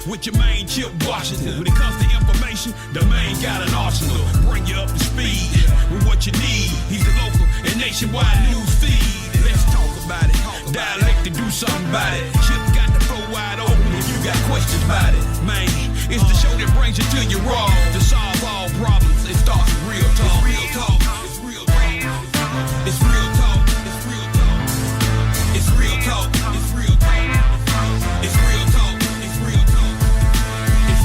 with your main Chip Washington. When it comes to information, the main got an arsenal. Bring you up to speed with what you need. He's the local and nationwide news feed. Let's talk about it. Dialect to do something about it. Chip got the flow wide open if you got questions about it. Man, it's the show that brings you to your raw. To solve all problems, it starts with real talk. It's real talk. It's real talk. It's real talk. It's real talk. It's real talk. It's real talk. It's real talk. It's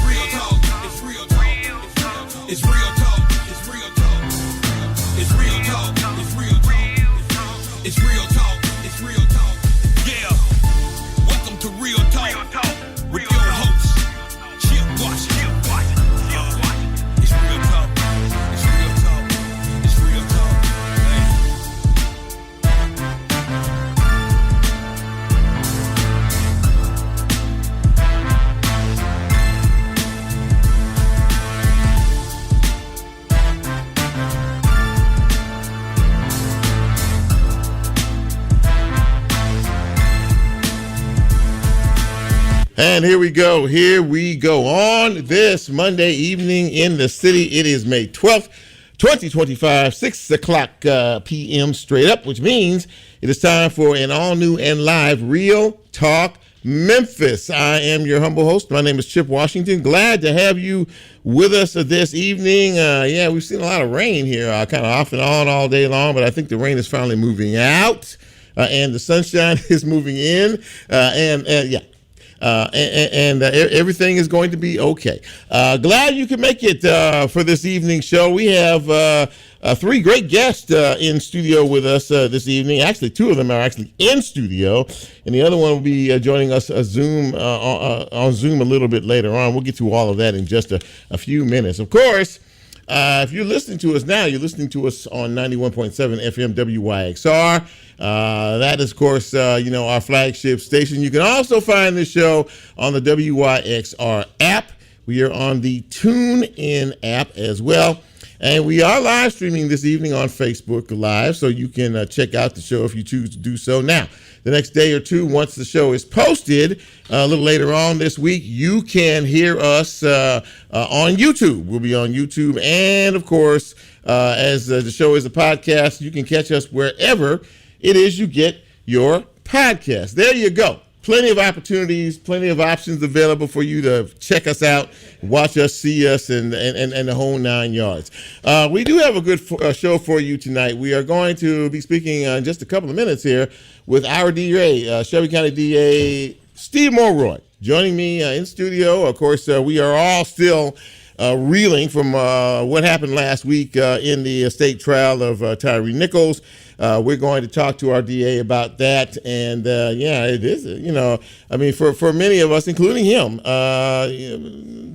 real talk. It's real talk. It's real talk. It's real talk. It's real talk. It's real talk. It's real talk. It's real talk. It's real talk. Yeah. Welcome to Real Talk with your host, Chip Washington. It's real talk. It's real talk. It's real talk. And here we go. Here we go. On this Monday evening in the city, it is May 12th, 2025, 6 o'clock p.m. straight up, which means it is time for an all-new and live Real Talk Memphis. I am your humble host. My name is Chip Washington. Glad to have you with us this evening. Yeah, we've seen a lot of rain here, kind of off and on all day long, but I think the rain is finally moving out and the sunshine is moving in. Everything is going to be okay. Glad you could make it for this evening's show. We have three great guests in studio with us this evening. Actually, two of them are actually in studio, and the other one will be joining us on Zoom a little bit later on. We'll get to all of that in just a few minutes. Of course, if you're listening to us now, you're listening to us on 91.7 FM WYXR. That is, of course, our flagship station. You can also find this show on the WYXR app. We are on the TuneIn app as well. And we are live streaming this evening on Facebook Live, so you can check out the show if you choose to do so. Now, the next day or two, once the show is posted, a little later on this week, you can hear us on YouTube. We'll be on YouTube. And, of course, as the show is a podcast, you can catch us wherever it is you get your podcast. There you go. Plenty of opportunities, plenty of options available for you to check us out, watch us, see us, and the whole 9 yards. We do have a good show for you tonight. We are going to be speaking in just a couple of minutes here with our DA, Shelby County DA Steve Mulroy, joining me in studio. Of course, we are all still reeling from what happened last week in the state trial of Tyree Nichols. We're going to talk to our DA about that. And, it is, for many of us, including him, a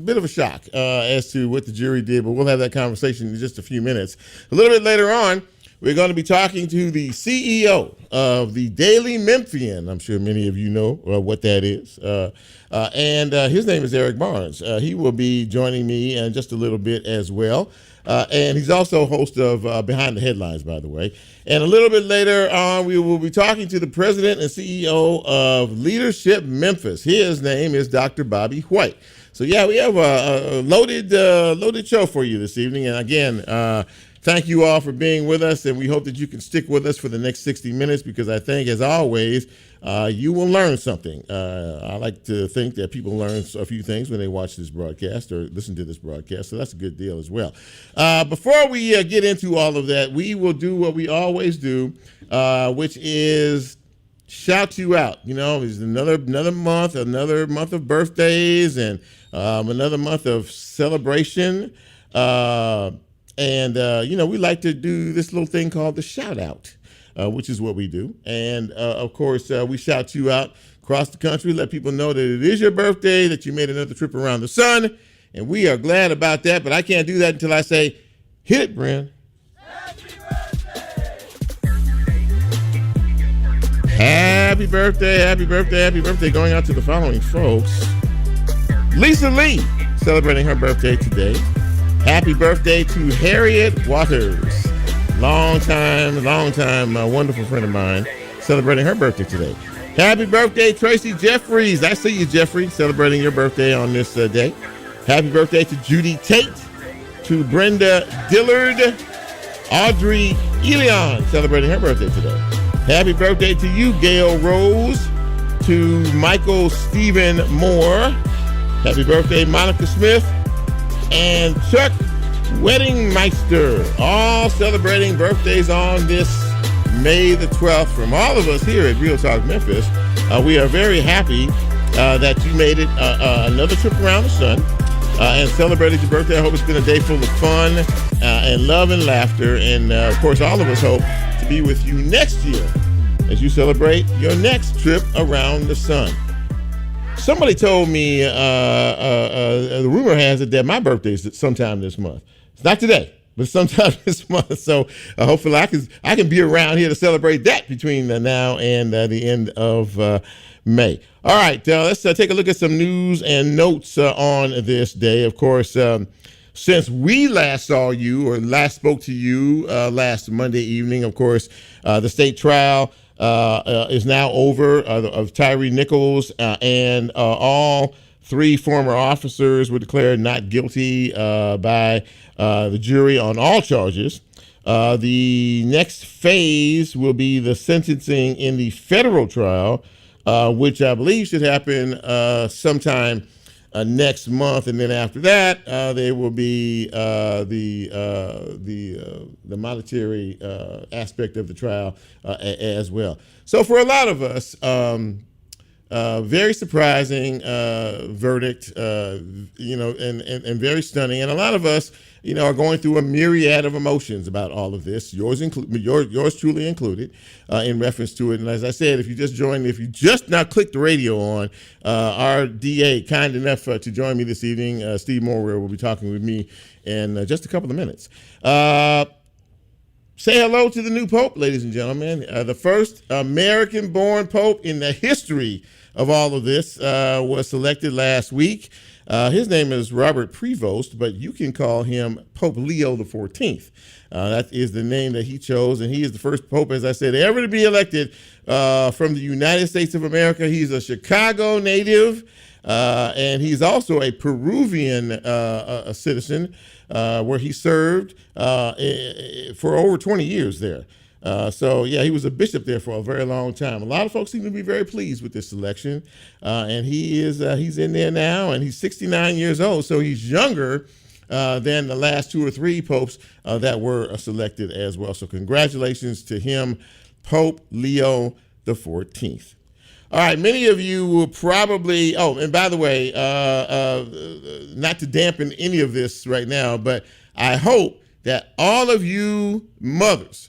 bit of a shock as to what the jury did. But we'll have that conversation in just a few minutes. A little bit later on, we're going to be talking to the CEO of the Daily Memphian. I'm sure many of you know what that is. And his name is Eric Barnes. He will be joining me in just a little bit as well. And he's also host of Behind the Headlines, by the way. And a little bit later on, we will be talking to the president and CEO of Leadership Memphis. His name is Dr. Bobby White. So, yeah, we have a loaded show for you this evening. And again, thank you all for being with us, and we hope that you can stick with us for the next 60 minutes because I think, as always, you will learn something. I like to think that people learn a few things when they watch this broadcast or listen to this broadcast, so that's a good deal as well. Before we get into all of that, we will do what we always do, which is shout you out. You know, there's another month of birthdays and another month of celebration. We like to do this little thing called the shout out, which is what we do. And of course, we shout you out across the country, let people know that it is your birthday, that you made another trip around the sun. And we are glad about that. But I can't do that until I say, hit it, Bren. Happy birthday, happy birthday, happy birthday going out to the following folks. Lisa Lee, celebrating her birthday today. Happy birthday to Harriet Waters, long time, wonderful friend of mine, celebrating her birthday today. Happy birthday, Tracy Jeffries. I see you, Jeffrey, celebrating your birthday on this day. Happy birthday to Judy Tate, to Brenda Dillard, Audrey Elion, celebrating her birthday today. Happy birthday to you, Gail Rose, to Michael Stephen Moore. Happy birthday, Monica Smith, and Chuck Weddingmeister, all celebrating birthdays on this May the 12th. From all of us here at Real Talk Memphis, we are very happy that you made it another trip around the sun and celebrated your birthday. I hope it's been a day full of fun and love and laughter. And, of course, all of us hope to be with you next year as you celebrate your next trip around the sun. Somebody told me, the rumor has it that my birthday is sometime this month. It's not today, but sometime this month. So hopefully I can be around here to celebrate that between now and the end of May. All right, let's take a look at some news and notes on this day. Of course, since we last saw you or last spoke to you last Monday evening, of course, the state trial is now over of Tyree Nichols, and all three former officers were declared not guilty by the jury on all charges. The next phase will be the sentencing in the federal trial, which I believe should happen sometime next month, and then after that, there will be the monetary aspect of the trial as well. So for a lot of us, very surprising verdict, and very stunning. And a lot of us, are going through a myriad of emotions about all of this. Yours truly included, in reference to it. And as I said, if you just now clicked the radio on, our DA kind enough to join me this evening, Steve Mulroy, will be talking with me in just a couple of minutes. Say hello to the new Pope, ladies and gentlemen. The first American-born Pope in the history of all of this was selected last week. His name is Robert Prevost, but you can call him Pope Leo the 14th. That is the name that he chose, and he is the first Pope, as I said, ever to be elected from the United States of America. He's a Chicago native, and he's also a Peruvian citizen, where he served for over 20 years there. He was a bishop there for a very long time. A lot of folks seem to be very pleased with this selection, and he's in there now, and he's 69 years old, so he's younger than the last two or three popes that were selected as well. So congratulations to him, Pope Leo the 14th. All right, many of you will probably, and by the way, not to dampen any of this right now, but I hope that all of you mothers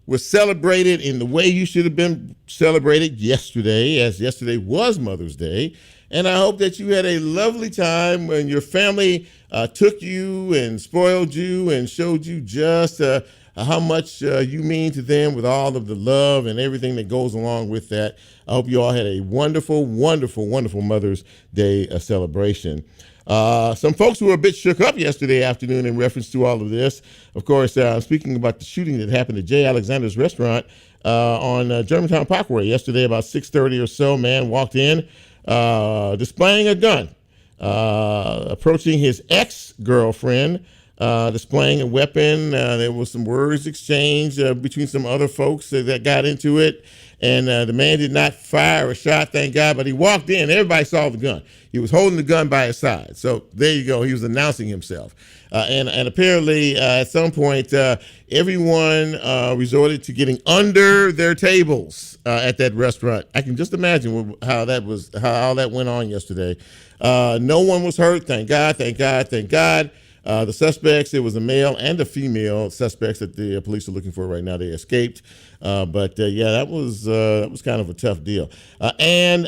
was celebrated in the way you should have been celebrated yesterday, as yesterday was Mother's Day. And I hope that you had a lovely time when your family took you and spoiled you and showed you just how much you mean to them with all of the love and everything that goes along with that. I hope you all had a wonderful, wonderful, wonderful Mother's Day celebration. Some folks who were a bit shook up yesterday afternoon in reference to all of this. Of course, speaking about the shooting that happened at J. Alexander's restaurant on Germantown Parkway yesterday about 6:30 or so, man walked in displaying a gun, approaching his ex-girlfriend, displaying a weapon. There was some words exchanged between some other folks that got into it. And the man did not fire a shot, thank God, but he walked in. Everybody saw the gun. He was holding the gun by his side. So there you go. He was announcing himself. And apparently at some point, everyone resorted to getting under their tables at that restaurant. I can just imagine how all that went on yesterday. No one was hurt. Thank God, thank God, thank God. The suspects, it was a male and a female suspects that the police are looking for right now. They escaped. That was kind of a tough deal. And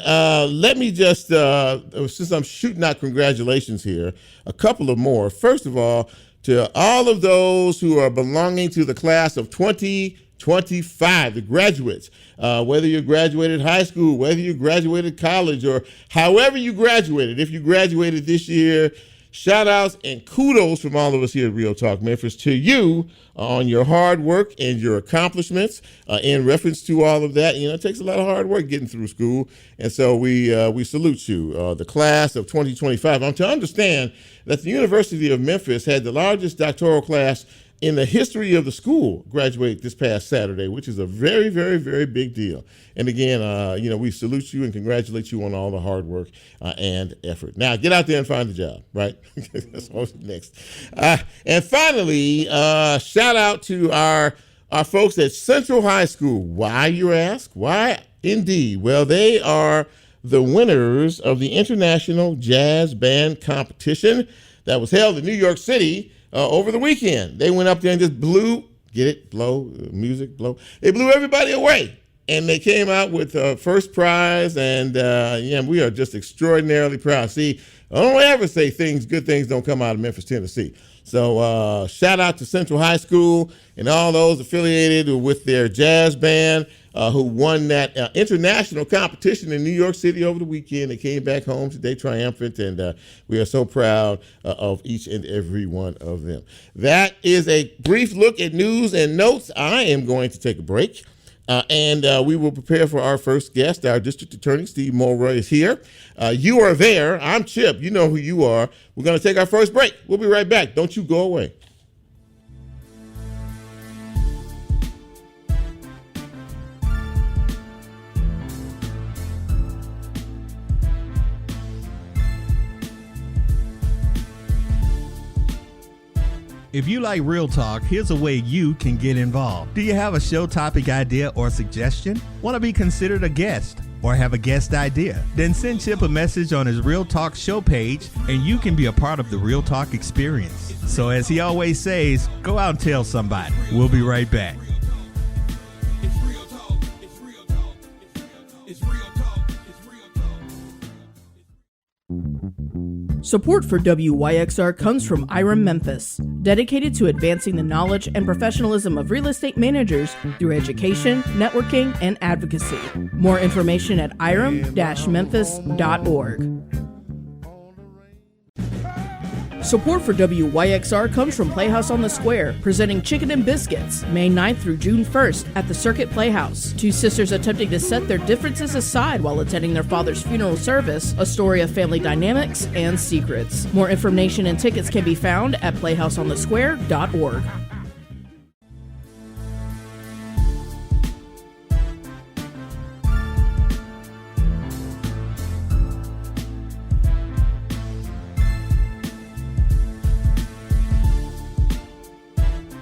let me just, since I'm shooting out congratulations here, a couple of more. First of all, to all of those who are belonging to the class of 2025, the graduates, whether you graduated high school, whether you graduated college, or however you graduated, if you graduated this year, shout outs and kudos from all of us here at Real Talk Memphis to you on your hard work and your accomplishments. In reference to all of that, it takes a lot of hard work getting through school. And so we salute you. The class of 2025. I'm to understand that the University of Memphis had the largest doctoral class in the history of the school graduate this past Saturday, which is a very, very, very big deal. And again, we salute you and congratulate you on all the hard work and effort. Now, get out there and find a job, right? That's what's next. And finally, shout out to our folks at Central High School. Why, you ask? Why, indeed? Well, they are the winners of the International Jazz Band Competition that was held in New York City over the weekend. They went up there and just blew music. They blew everybody away. And they came out with first prize, and we are just extraordinarily proud. See, I don't ever say good things don't come out of Memphis, Tennessee. So shout out to Central High School and all those affiliated with their jazz band who won that international competition in New York City over the weekend. They came back home today triumphant, and we are so proud of each and every one of them. That is a brief look at news and notes. I am going to take a break. And we will prepare for our first guest. Our district attorney, Steve Mulroy, is here. You are there. I'm Chip. You know who you are. We're going to take our first break. We'll be right back. Don't you go away. If you like Real Talk, here's a way you can get involved. Do you have a show topic idea or suggestion? Want to be considered a guest or have a guest idea? Then send Chip a message on his Real Talk show page and you can be a part of the Real Talk experience. So as he always says, go out and tell somebody. We'll be right back. Support for WYXR comes from IREM Memphis, dedicated to advancing the knowledge and professionalism of real estate managers through education, networking, and advocacy. More information at irem-memphis.org. Support for WYXR comes from Playhouse on the Square, presenting Chicken and Biscuits, May 9th through June 1st at the Circuit Playhouse. Two sisters attempting to set their differences aside while attending their father's funeral service, a story of family dynamics and secrets. More information and tickets can be found at playhouseonthesquare.org.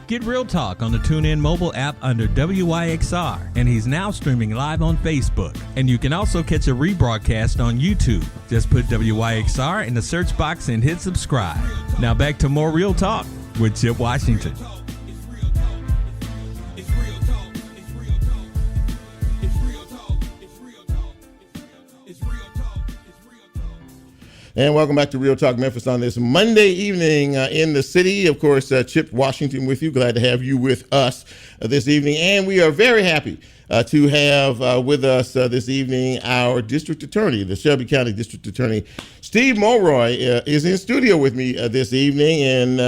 Get Real Talk on the TuneIn mobile app under WYXR, and he's now streaming live on Facebook. And you can also catch a rebroadcast on YouTube. Just put WYXR in the search box and hit subscribe. Now back to more Real Talk with Chip Washington. And welcome back to Real Talk Memphis on this Monday evening in the city. Of course, Chip Washington with you. Glad to have you with us this evening. And we are very happy to have with us this evening our district attorney, the Shelby County District Attorney, Steve Mulroy, is in studio with me this evening. And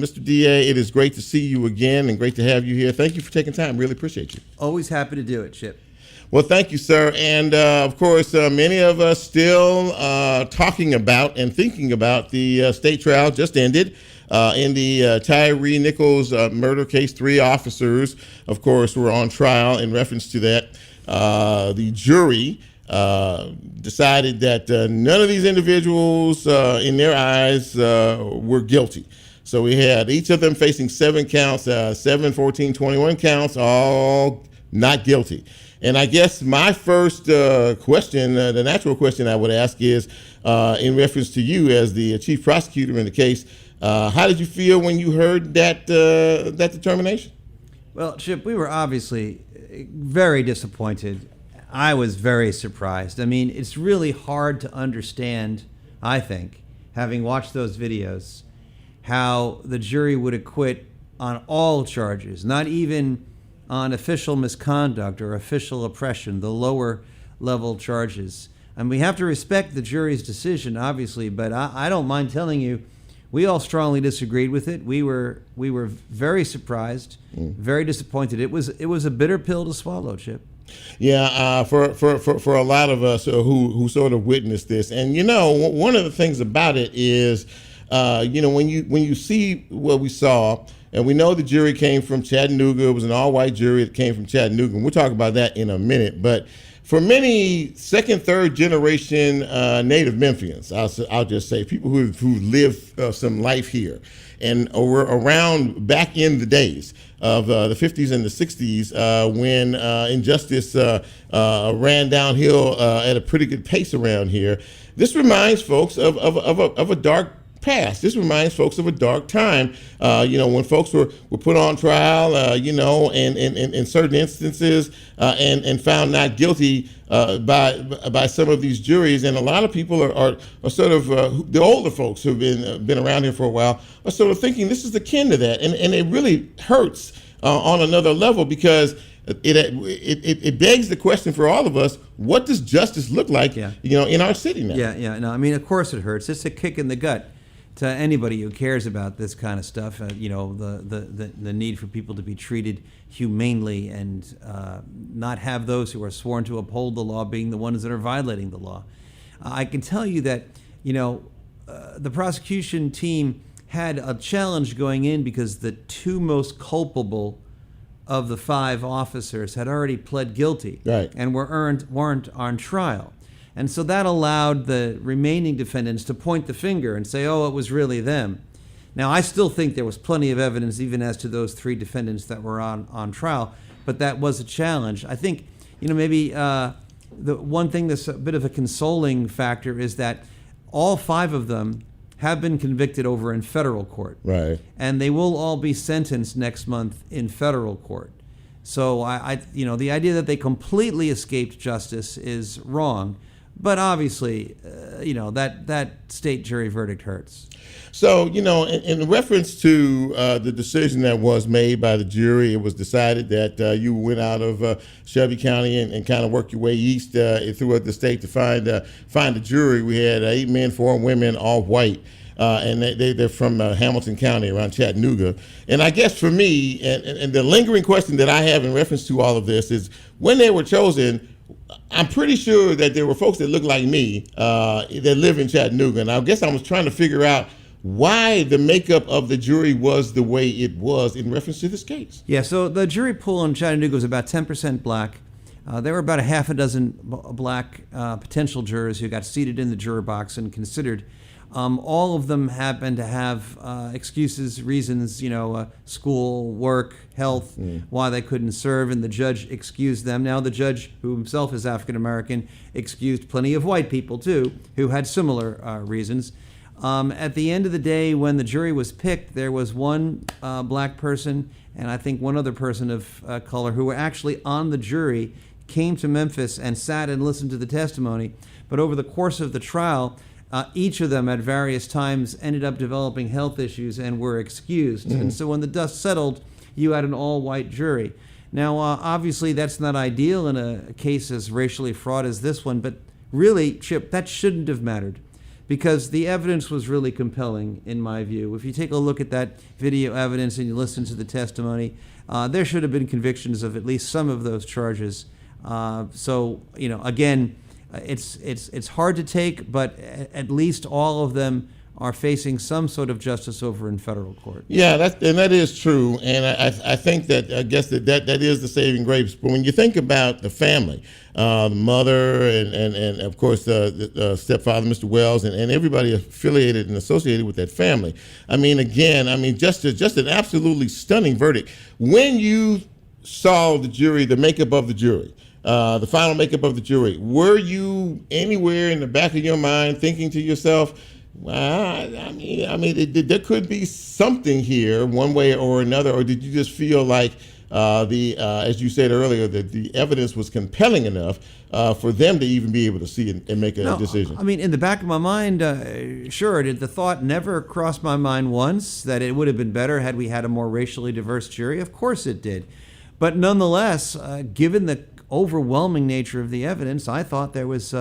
Mr. DA, it is great to see you again and great to have you here. Thank you for taking time. Really appreciate you. Always happy to do it, Chip. Well, thank you, sir. And of course, many of us still talking about and thinking about the state trial just ended in the Tyree Nichols murder case. 3 officers, of course, were on trial in reference to that. The jury decided that none of these individuals, in their eyes, were guilty. So we had each of them facing 7 counts, 7, 14, 21 counts, all not guilty. And I guess my first question, the natural question I would ask is, in reference to you as the chief prosecutor in the case, how did you feel when you heard that determination? Well, Chip, we were obviously very disappointed. I was very surprised. I mean, it's really hard to understand, I think, having watched those videos, how the jury would acquit on all charges, not even on official misconduct or official oppression, the lower level charges. And we have to respect the jury's decision, obviously, but I don't mind telling you, we all strongly disagreed with it. We were very surprised, very disappointed. It was a bitter pill to swallow, Chip. Yeah, for a lot of us who sort of witnessed this, and one of the things about it is, when you see what we saw, and we know the jury came from Chattanooga. It was an all-white jury that came from Chattanooga, and we'll talk about that in a minute. But for many second, third generation native Memphians, I'll just say people who lived some life here and were around back in the days of the 50s and the 60s when injustice ran downhill at a pretty good pace around here. This reminds folks of a dark past. This reminds folks of a dark time, when folks were put on trial, and in certain instances, and found not guilty by some of these juries. And a lot of people are sort of the older folks who've been around here for a while are sort of thinking this is akin to that, and it really hurts on another level, because it begs the question for all of us: what does justice look like, in our city now? Yeah. No, I mean, of course it hurts. It's a kick in the gut to anybody who cares about this kind of stuff. The need for people to be treated humanely and not have those who are sworn to uphold the law being the ones that are violating the law. I can tell you that the prosecution team had a challenge going in because the two most culpable of the 5 officers had already pled guilty, right, and weren't on trial. And so that allowed the remaining defendants to point the finger and say, oh, it was really them. Now, I still think there was plenty of evidence even as to those 3 defendants that were on trial, but that was a challenge. I think, maybe the one thing that's a bit of a consoling factor is that all 5 of them have been convicted over in federal court. Right. And they will all be sentenced next month in federal court. So the idea that they completely escaped justice is wrong. But obviously, that state jury verdict hurts. So, in reference to the decision that was made by the jury, it was decided that you went out of Shelby County and kind of worked your way east throughout the state to find a jury. We had 8 men, 4 women, all white. And they're from Hamilton County around Chattanooga. And I guess for me, and the lingering question that I have in reference to all of this is, when they were chosen, I'm pretty sure that there were folks that look like me that live in Chattanooga. And I guess I was trying to figure out why the makeup of the jury was the way it was in reference to this case. Yeah, so the jury pool in Chattanooga was about 10% black. There were about a half a dozen black potential jurors who got seated in the juror box and considered. All of them happened to have excuses, reasons, school, work, health, why they couldn't serve, and the judge excused them. Now, the judge, who himself is African American, excused plenty of white people, too, who had similar reasons. At the end of the day, when the jury was picked, there was one black person and I think one other person of color who were actually on the jury, came to Memphis and sat and listened to the testimony. But over the course of the trial, each of them at various times ended up developing health issues and were excused. Mm-hmm. And so when the dust settled, you had an all-white jury. Now, obviously, that's not ideal in a case as racially fraught as this one, but really, Chip, that shouldn't have mattered because the evidence was really compelling, in my view. If you take a look at that video evidence and you listen to the testimony, there should have been convictions of at least some of those charges. So, you know, again, it's hard to take, but at least all of them are facing some sort of justice over in federal court. Yeah, that is true, and I think that I guess that is the saving grace. But when you think about the family, the mother and of course the stepfather, Mr. Wells, and everybody affiliated and associated with that family, I mean, again, just an absolutely stunning verdict. When you saw the jury, the makeup of the jury, the final makeup of the jury, were you anywhere in the back of your mind thinking to yourself, well, there could be something here one way or another, or did you just feel like as you said earlier, that the evidence was compelling enough for them to even be able to see and make a decision? I mean, in the back of my mind, sure, did the thought never cross my mind once that it would have been better had we had a more racially diverse jury? Of course it did. But nonetheless, given the overwhelming nature of the evidence, I thought there was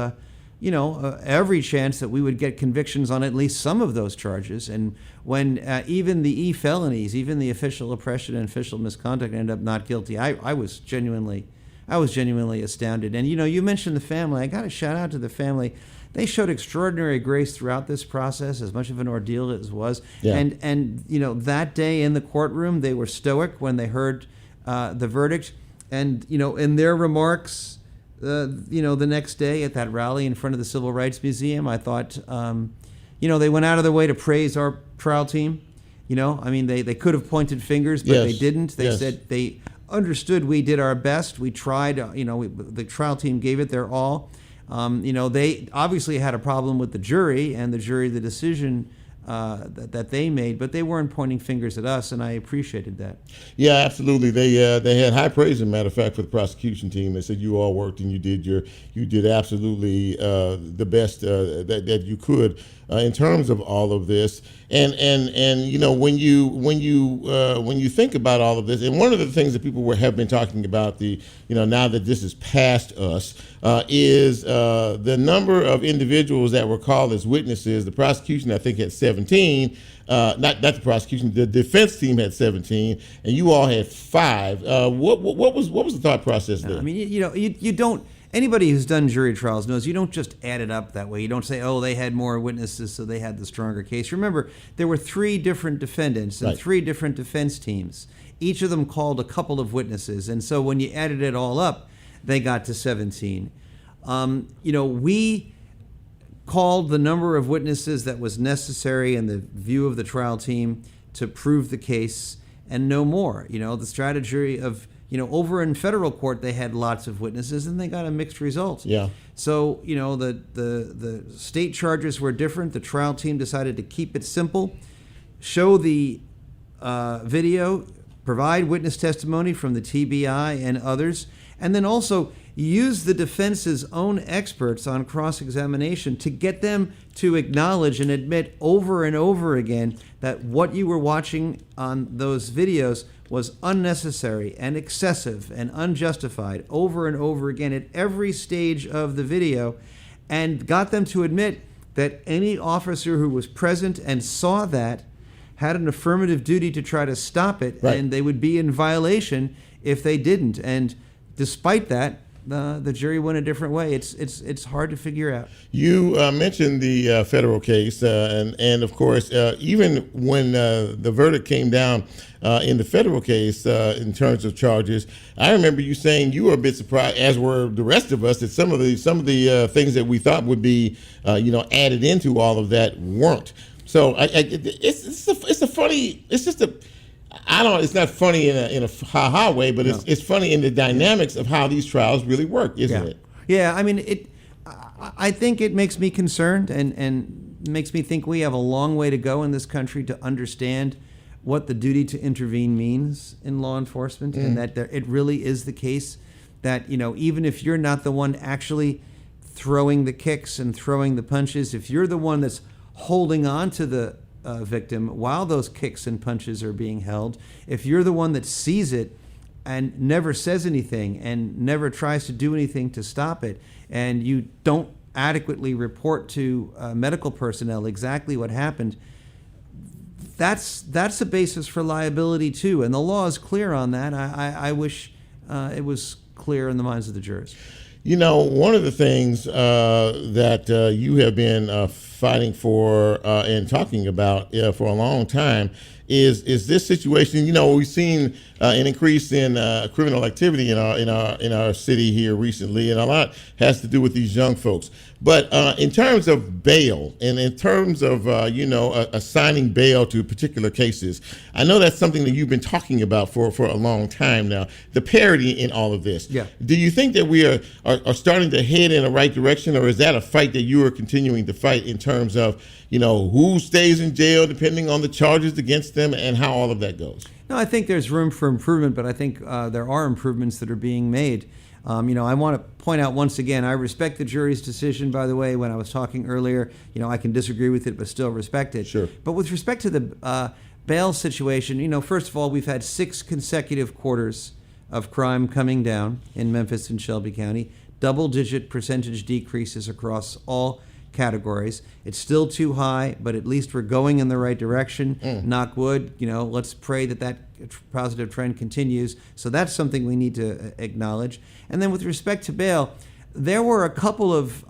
every chance that we would get convictions on at least some of those charges. And when even the felonies, even the official oppression and official misconduct ended up not guilty, I was genuinely astounded. And, you mentioned the family. I got to shout out to the family. They showed extraordinary grace throughout this process, as much of an ordeal as it was. Yeah. And that day in the courtroom, they were stoic when they heard the verdict. And, in their remarks, the next day at that rally in front of the Civil Rights Museum, I thought, they went out of their way to praise our trial team. They could have pointed fingers, but they didn't. They said they understood we did our best. We tried, the trial team gave it their all. They obviously had a problem with the jury and the decision that they made, but they weren't pointing fingers at us, and I appreciated that. Yeah, absolutely. They had high praise, as a matter of fact, for the prosecution team. They said you all worked and you did absolutely the best that you could in terms of all of this. And when you think about all of this, and one of the things that people have been talking about now that this is past us is the number of individuals that were called as witnesses. The prosecution, I think, had 17. Not the prosecution. The defense team had 17, and you all had 5. What was the thought process there? You don't. Anybody who's done jury trials knows you don't just add it up that way. You don't say, oh, they had more witnesses, so they had the stronger case. Remember, there were 3 different defendants and 3 different defense teams. Each of them called a couple of witnesses, and so when you added it all up, they got to 17. We called the number of witnesses that was necessary in the view of the trial team to prove the case, and no more. The strategy of over in federal court, they had lots of witnesses and they got a mixed result. Yeah. So, the state charges were different. The trial team decided to keep it simple, show the video, provide witness testimony from the TBI and others, and then also use the defense's own experts on cross-examination to get them to acknowledge and admit over and over again that what you were watching on those videos was unnecessary and excessive and unjustified over and over again at every stage of the video, and got them to admit that any officer who was present and saw that had an affirmative duty to try to stop it, right, and they would be in violation if they didn't. And despite that, the jury went a different way. It's hard to figure out. You mentioned the federal case, and of course, even when the verdict came down in the federal case in terms of charges, I remember you saying you were a bit surprised, as were the rest of us, that some of the things that we thought would be added into all of that weren't. So it's not funny in a ha-ha way, but it's funny in the dynamics of how these trials really work, isn't it? Yeah, I think it makes me concerned and makes me think we have a long way to go in this country to understand what the duty to intervene means in law enforcement, and that it really is the case that, even if you're not the one actually throwing the kicks and throwing the punches, if you're the one that's holding on to the victim while those kicks and punches are being held, if you're the one that sees it and never says anything and never tries to do anything to stop it, and you don't adequately report to medical personnel exactly what happened, that's a basis for liability too, and the law is clear on that. I wish it was clear in the minds of the jurors. One of the things that you have been fighting for and talking about for a long time is this situation. We've seen an increase in criminal activity in our city here recently, and a lot has to do with these young folks. But in terms of bail and in terms of assigning bail to particular cases, I know that's something that you've been talking about for a long time now. The parity in all of this. Yeah. Do you think that we are starting to head in the right direction, or is that a fight that you are continuing to fight in terms of who stays in jail depending on the charges against them and how all of that goes? No, I think there's room for improvement, but I think there are improvements that are being made. I want to point out once again, I respect the jury's decision, by the way. When I was talking earlier, I can disagree with it, but still respect it. Sure. But with respect to the bail situation, first of all, we've had 6 consecutive quarters of crime coming down in Memphis and Shelby County. double-digit percentage decreases across all categories. It's still too high, but at least we're going in the right direction. Knock wood, let's pray that positive trend continues. So that's something we need to acknowledge. And then with respect to bail, there were a couple of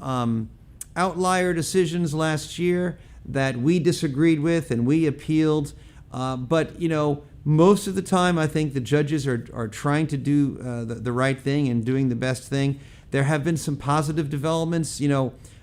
outlier decisions last year that we disagreed with and we appealed. But most of the time, I think the judges are trying to do the right thing and doing the best thing. There have been some positive developments.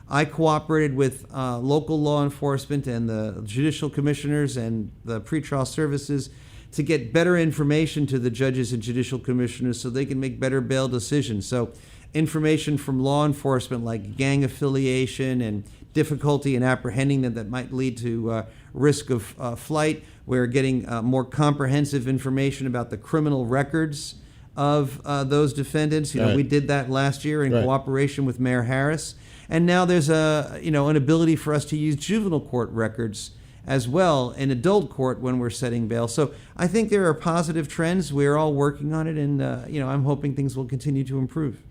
I cooperated with local law enforcement and the judicial commissioners and the pretrial services to get better information to the judges and judicial commissioners so they can make better bail decisions. So information from law enforcement like gang affiliation and difficulty in apprehending them that might lead to risk of flight. We're getting more comprehensive information about the criminal records of those defendants. We did that last year in cooperation with Mayor Harris. And now there's an ability for us to use juvenile court records as well in adult court when we're setting bail. So I think there are positive trends. We're all working on it, and I'm hoping things will continue to improve.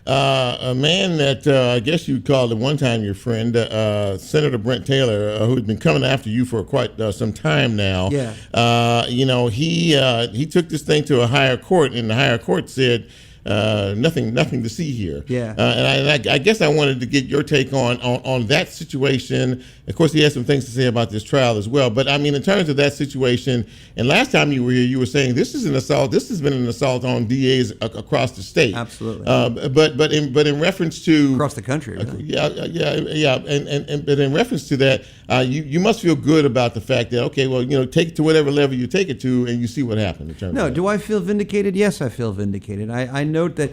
A man that I guess you called at one time your friend, Senator Brent Taylor, who's been coming after you for quite some time now. Yeah. He took this thing to a higher court, and the higher court said nothing to see here. Yeah. And I guess I wanted to get your take on that situation. Of course, he has some things to say about this trial as well. But I mean, in terms of that situation, and last time you were here, you were saying this is an assault. This has been an assault on DAs across the state. Absolutely. But in reference to across the country. Really. But in reference to that, you must feel good about the fact that take it to whatever level you take it to, and you see what happened. In terms of do I feel vindicated? Yes, I feel vindicated. I note that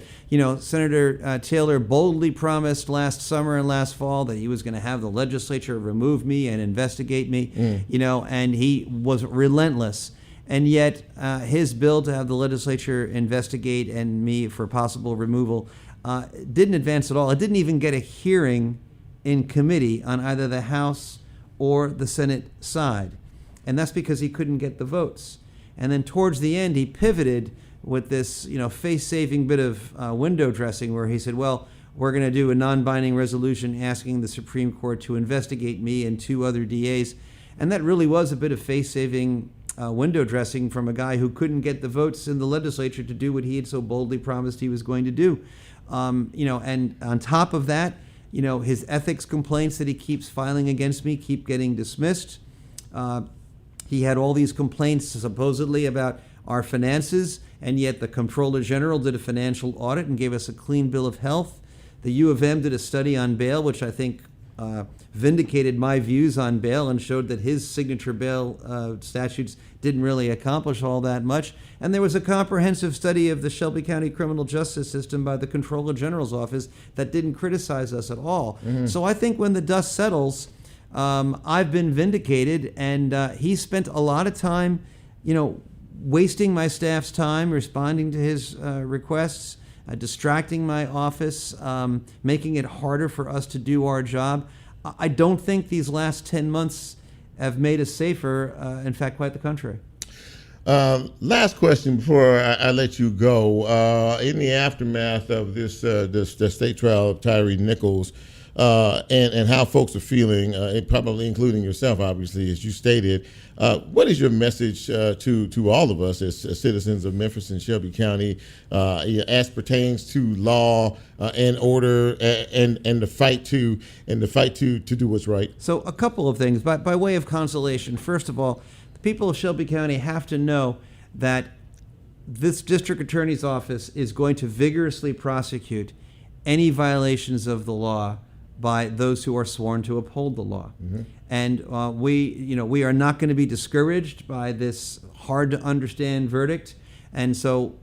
Senator Taylor boldly promised last summer and last fall that he was going to have the legislature remove me and investigate me, and he was relentless. And yet his bill to have the legislature investigate and me for possible removal didn't advance at all. It didn't even get a hearing in committee on either the House or the Senate side. And that's because he couldn't get the votes. And then towards the end, he pivoted with this, face-saving bit of window dressing where he said, well, we're going to do a non-binding resolution asking the Supreme Court to investigate me and 2 other DAs. And that really was a bit of face-saving window dressing from a guy who couldn't get the votes in the legislature to do what he had so boldly promised he was going to do. And on top of that, his ethics complaints that he keeps filing against me keep getting dismissed. He had all these complaints supposedly about our finances, and yet the Comptroller General did a financial audit and gave us a clean bill of health. The U of M did a study on bail, which I think vindicated my views on bail and showed that his signature bail statutes didn't really accomplish all that much. And there was a comprehensive study of the Shelby County criminal justice system by the Comptroller General's office that didn't criticize us at all. Mm-hmm. So I think when the dust settles, I've been vindicated, and he spent a lot of time, wasting my staff's time, responding to his requests, distracting my office, making it harder for us to do our job. I don't think these last 10 months have made us safer. In fact, quite the contrary. Last question before I let you go. In the aftermath of this state trial of Tyree Nichols, and how folks are feeling, probably including yourself, obviously, as you stated, what is your message to all of us as citizens of Memphis and Shelby County as pertains to law and order and the fight to do what's right? So a couple of things by way of consolation. First of all, the people of Shelby County have to know that this district attorney's office is going to vigorously prosecute any violations of the law by those who are sworn to uphold the law. Mm-hmm. And we are not going to be discouraged by this hard to understand verdict. And so,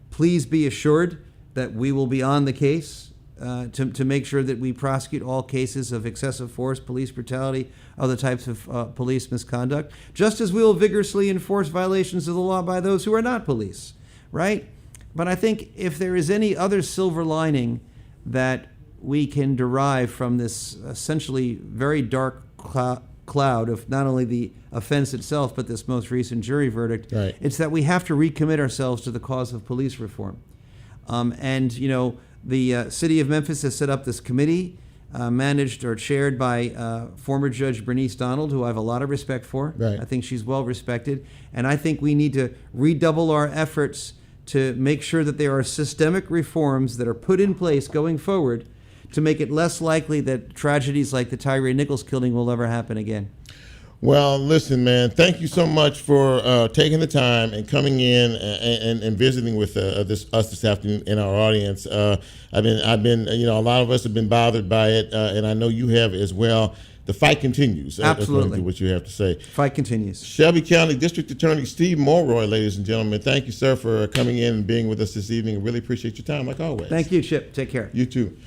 please be assured that we will be on the case to make sure that we prosecute all cases of excessive force, police brutality, other types of police misconduct, just as we will vigorously enforce violations of the law by those who are not police, right? But I think if there is any other silver lining that we can derive from this essentially very dark cloud of not only the offense itself, but this most recent jury verdict, right, it's that we have to recommit ourselves to the cause of police reform. The city of Memphis has set up this committee, managed or chaired by former Judge Bernice Donald, who I have a lot of respect for. Right. I think she's well respected. And I think we need to redouble our efforts to make sure that there are systemic reforms that are put in place going forward to make it less likely that tragedies like the Tyree Nichols killing will ever happen again. Well, listen, man, thank you so much for taking the time and coming in and visiting with us this afternoon in our audience. I've been, a lot of us have been bothered by it, and I know you have as well. The fight continues. Absolutely. What you have to say. Fight continues. Shelby County District Attorney Steve Mulroy, ladies and gentlemen, thank you, sir, for coming in and being with us this evening. Really appreciate your time, like always. Thank you, Chip. Take care. You too.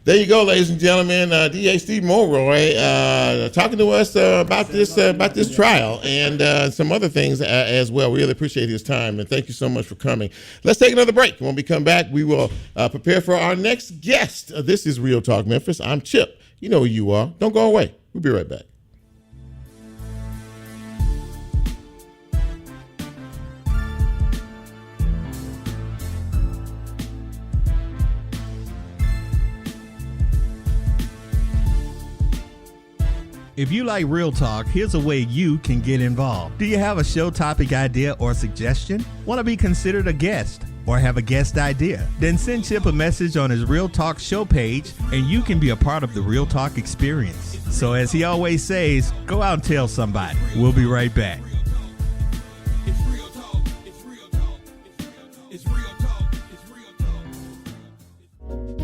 There you go, ladies and gentlemen. DA Steve Mulroy talking to us about this trial and some other things as well. We really appreciate his time, and thank you so much for coming. Let's take another break. When we come back, we will prepare for our next guest. This is Real Talk Memphis. I'm Chip. You know who you are. Don't go away. We'll be right back. If you like Real Talk, here's a way you can get involved. Do you have a show topic idea or suggestion? Want to be considered a guest or have a guest idea? Then send Chip a message on his Real Talk show page and you can be a part of the Real Talk experience. So as he always says, go out and tell somebody. We'll be right back. It's real talk. It's real talk. It's real talk. It's real talk.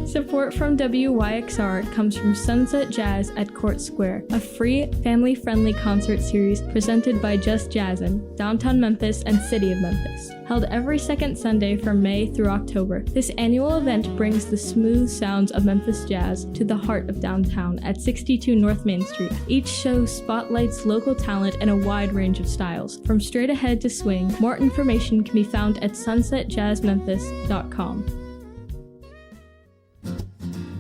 Support from WYXR comes from Sunset Jazz at Court Square, a free, family-friendly concert series presented by Just Jazzin', downtown Memphis and City of Memphis. Held every second Sunday from May through October, this annual event brings the smooth sounds of Memphis jazz to the heart of downtown at 62 North Main Street. Each show spotlights local talent in a wide range of styles, from straight ahead to swing. More information can be found at sunsetjazzmemphis.com.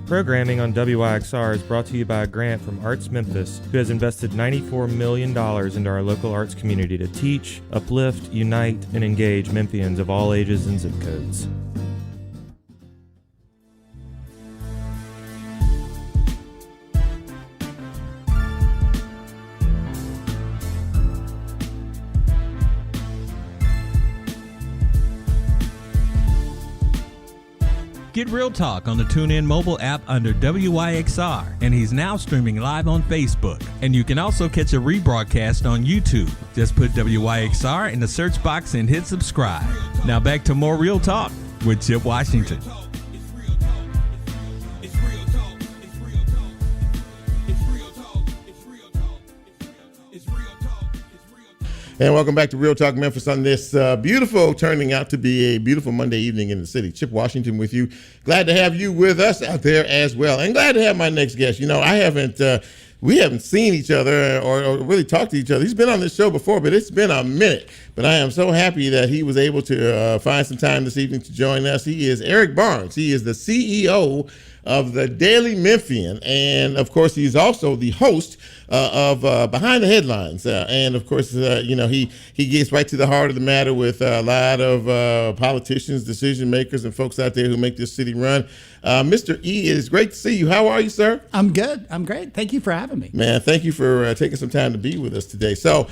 Programming on WYXR is brought to you by a grant from Arts Memphis, who has invested $94 million into our local arts community to teach, uplift, unite, and engage Memphians of all ages and zip codes. Get Real Talk on the TuneIn mobile app under WYXR, and he's now streaming live on Facebook. And you can also catch a rebroadcast on YouTube. Just put WYXR in the search box and hit subscribe. Now back to more Real Talk with Chip Washington. And welcome back to Real Talk Memphis on this turning out to be a beautiful Monday evening in the city. Chip Washington with you. Glad to have you with us out there as well. And glad to have my next guest. We haven't seen each other or really talked to each other. He's been on this show before, but it's been a minute. But I am so happy that he was able to find some time this evening to join us. He is Eric Barnes. He is the CEO of the Daily Memphian, and of course he's also the host of Behind the Headlines, and of course he gets right to the heart of the matter with a lot of politicians, decision makers, and folks out there who make this city run. Mr. E, it is great to see you. How are you, sir? I'm good. I'm great. Thank you for having me. Man, thank you for taking some time to be with us today. So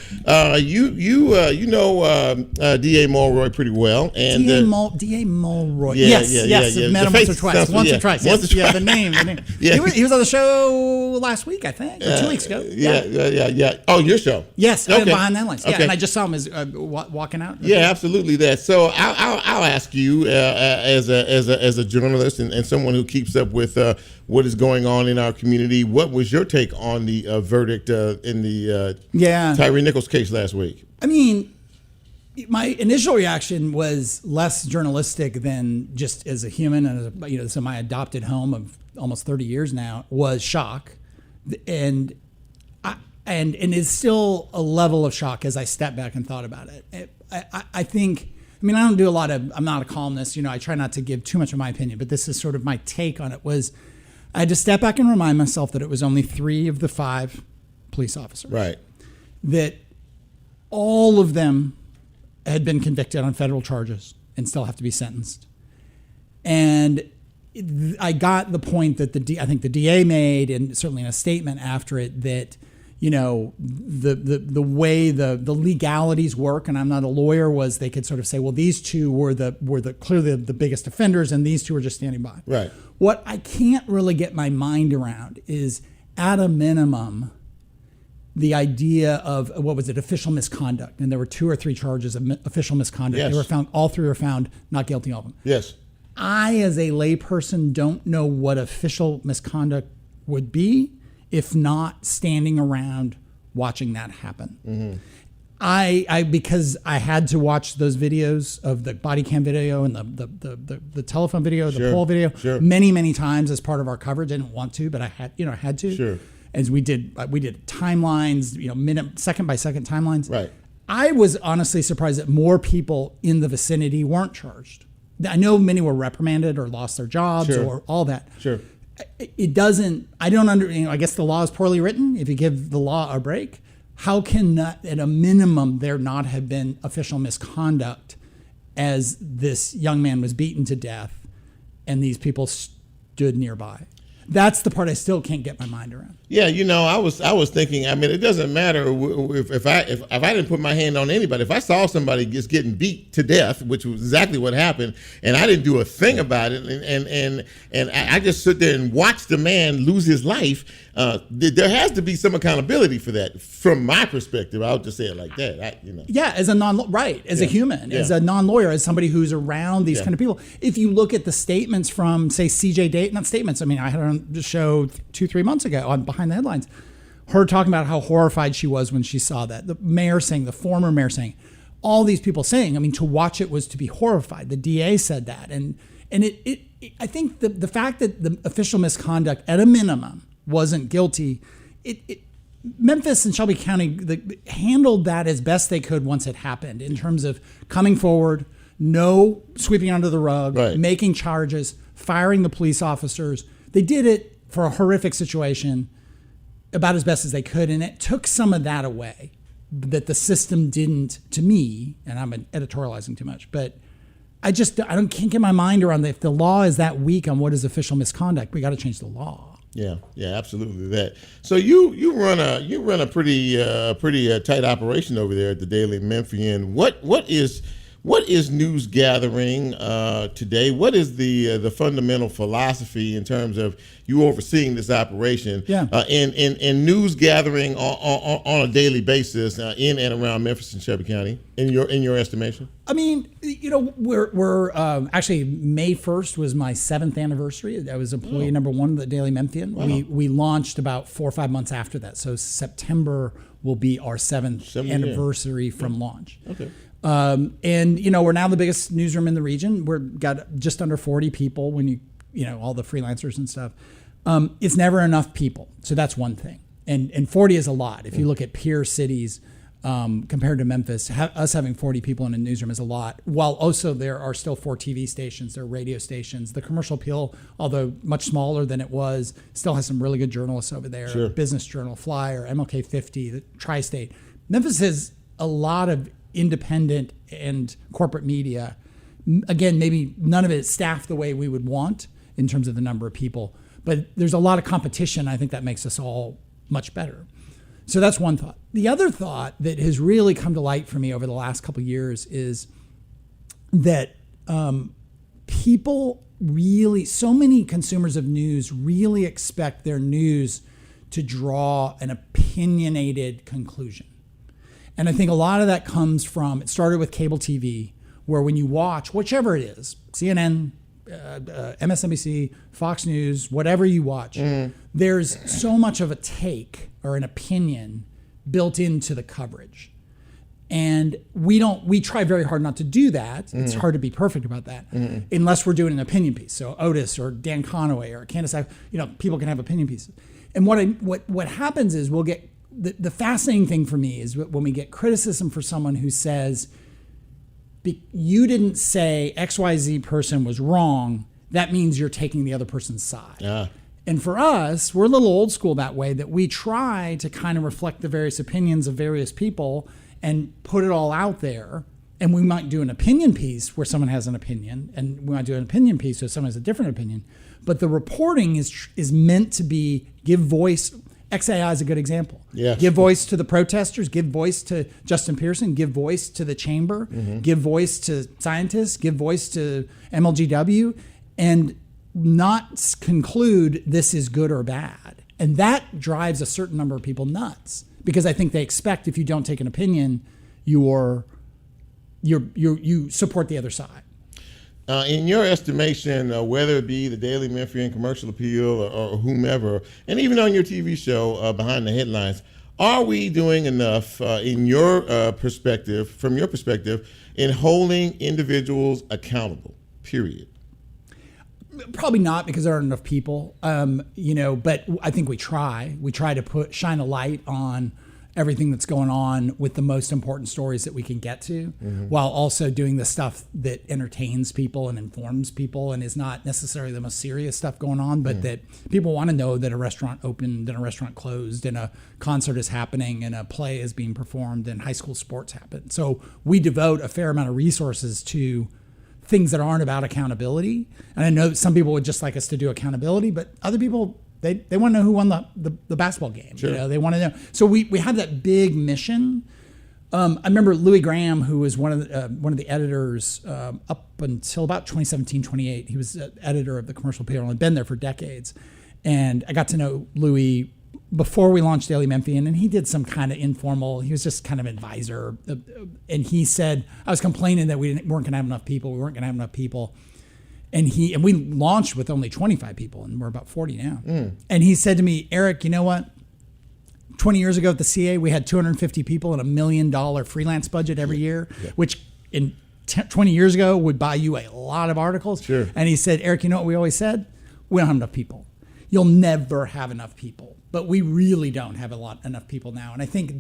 you know D.A. Mulroy pretty well, and D.A. Mulroy. Yes. I've met him once or twice. Once or twice. Yeah, the name. Yeah. He was on the show last week, I think, or 2 weeks ago. Yeah. Oh, your show. Yes, okay. Behind the Headlines. Yeah, okay. and I just saw him as walking out. Yeah, absolutely. That. So I'll ask you as a journalist and someone who keeps up with what is going on in our community. What was your take on the verdict in the Tyree Nichols case last week? I mean, my initial reaction was less journalistic than just as a human, and this is my adopted home of almost 30 years now, was shock, and it's still a level of shock as I step back and thought about it. I think. I mean, I'm not a columnist, I try not to give too much of my opinion, but this is sort of my take on it. Was I had to step back and remind myself that it was only 3 of the 5 police officers. Right. That all of them had been convicted on federal charges and still have to be sentenced. And I got the point that I think the DA made, and certainly in a statement after it, that the way the legalities work, and I'm not a lawyer, was they could sort of say, well, these two were clearly the biggest offenders, and these two were just standing by. Right. What I can't really get my mind around is, at a minimum, the idea of official misconduct, and there were 2 or 3 charges of official misconduct. Yes. They were found, all 3 were found not guilty of them. Yes. I, as a layperson, don't know what official misconduct would be if not standing around watching that happen. Mm-hmm. I because I had to watch those videos of the body cam video and the telephone video, the poll video, many times as part of our coverage. I didn't want to, but I had to. Sure. As we did timelines, minute, second by second timelines. Right. I was honestly surprised that more people in the vicinity weren't charged. I know many were reprimanded or lost their jobs or all that. Sure. It doesn't, I don't I guess the law is poorly written. If you give the law a break, how can at a minimum there not have been official misconduct as this young man was beaten to death and these people stood nearby? That's the part I still can't get my mind around. Yeah, I was thinking. I mean, it doesn't matter if I didn't put my hand on anybody. If I saw somebody just getting beat to death, which was exactly what happened, and I didn't do a thing about it, and I just sit there and watch the man lose his life, there has to be some accountability for that. From my perspective, I'll just say it like that. Yeah, as a a human, as a non-lawyer, as somebody who's around these kind of people. If you look at the statements from, say, CJ Date, not statements. I mean, I had on the show 2-3 months ago on Behind the Headlines, her talking about how horrified she was when she saw that. The former mayor saying, all these people saying, I mean, to watch it was to be horrified. The DA said that. And I think the fact that the official misconduct at a minimum wasn't guilty, Memphis and Shelby County handled that as best they could once it happened, in terms of coming forward, no sweeping under the rug, making charges, firing the police officers. They did it for a horrific situation about as best as they could, and it took some of that away that the system didn't, to me, and I'm editorializing too much, but I can't get my mind around that. If the law is that weak on what is official misconduct, we got to change the law. Yeah, absolutely that. So you run a pretty tight operation over there at the Daily Memphian. What is news gathering today? What is the fundamental philosophy in terms of you overseeing this operation? In news gathering on a daily basis in and around Memphis and Shelby County, in your estimation? I mean, we're actually, May 1st was my 7th anniversary. I was employee number 1 of the Daily Memphian. Wow. We launched about 4 or 5 months after that. So September will be our 7th anniversary from launch. Okay. We're now the biggest newsroom in the region. We've got just under 40 people when all the freelancers and stuff. It's never enough people. So that's one thing. And 40 is a lot. If you look at peer cities, compared to Memphis, us having 40 people in a newsroom is a lot. While also there are still 4 TV stations, there are radio stations. The Commercial Appeal, although much smaller than it was, still has some really good journalists over there. Sure. Business Journal, Flyer, MLK 50, the Tri-State. Memphis has a lot of independent and corporate media. Again, maybe none of it is staffed the way we would want in terms of the number of people, but there's a lot of competition. I think that makes us all much better. So that's one thought. The other thought that has really come to light for me over the last couple of years is that people really, so many consumers of news really expect their news to draw an opinionated conclusion. And I think a lot of that comes from, it started with cable TV, where when you watch, whichever it is, CNN, MSNBC, Fox News, whatever you watch, there's so much of a take or an opinion built into the coverage. And we try very hard not to do that. It's hard to be perfect about that, unless we're doing an opinion piece. So Otis or Dan Conaway or Candace, people can have opinion pieces. And what happens is we'll get, the fascinating thing for me is when we get criticism for someone who says, you didn't say XYZ person was wrong, that means you're taking the other person's side. Yeah. And for us, we're a little old school that way, that we try to kind of reflect the various opinions of various people and put it all out there And we might do an opinion piece where someone has an opinion, and we might do an opinion piece where someone has a different opinion. But the reporting is meant to be give voice. XAI is a good example. Yes. Give voice to the protesters, give voice to Justin Pearson, give voice to the chamber, give voice to scientists, give voice to MLGW, and not conclude this is good or bad. And that drives a certain number of people nuts, because I think they expect if you don't take an opinion, you support the other side. In your estimation, whether it be the Daily Memphian, Commercial Appeal, or whomever, and even on your TV show, Behind the Headlines, are we doing enough, in your perspective, from your perspective, in holding individuals accountable, period? Probably not, because there aren't enough people, but I think we try. We try to shine a light on everything that's going on with the most important stories that we can get to, while also doing the stuff that entertains people and informs people and is not necessarily the most serious stuff going on, but that people want to know that a restaurant opened and a restaurant closed and a concert is happening and a play is being performed and high school sports happen. So we devote a fair amount of resources to things that aren't about accountability. And I know that some people would just like us to do accountability, but other people, they want to know who won the basketball game. Sure. They want to know. So we have that big mission. I remember Louis Graham, who was one of the editors up until about 2017, 2018. He was editor of the Commercial Appeal and had been there for decades. And I got to know Louis before we launched Daily Memphian, and he did some kind of informal. He was just kind of advisor, and he said I was complaining that we weren't going to have enough people. And we launched with only 25 people, and we're about 40 now. And he said to me, Eric, you know what? 20 years ago at the CA, we had 250 people and $1 million freelance budget every year, which in 20 years ago would buy you a lot of articles. Sure. And he said, Eric, you know what we always said? We don't have enough people. You'll never have enough people. But we really don't have enough people now. And I think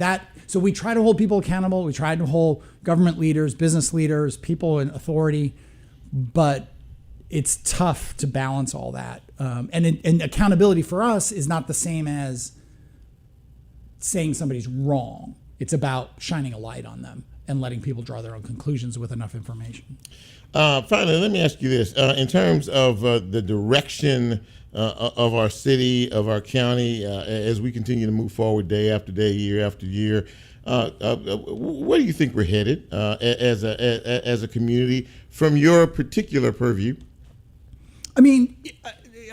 so we try to hold people accountable. We try to hold government leaders, business leaders, people in authority, but it's tough to balance all that. And accountability for us is not the same as saying somebody's wrong. It's about shining a light on them and letting people draw their own conclusions with enough information. Finally, let me ask you this. In terms of the direction of our city, of our county, as we continue to move forward day after day, year after year, where do you think we're headed as a community from your particular purview? I mean,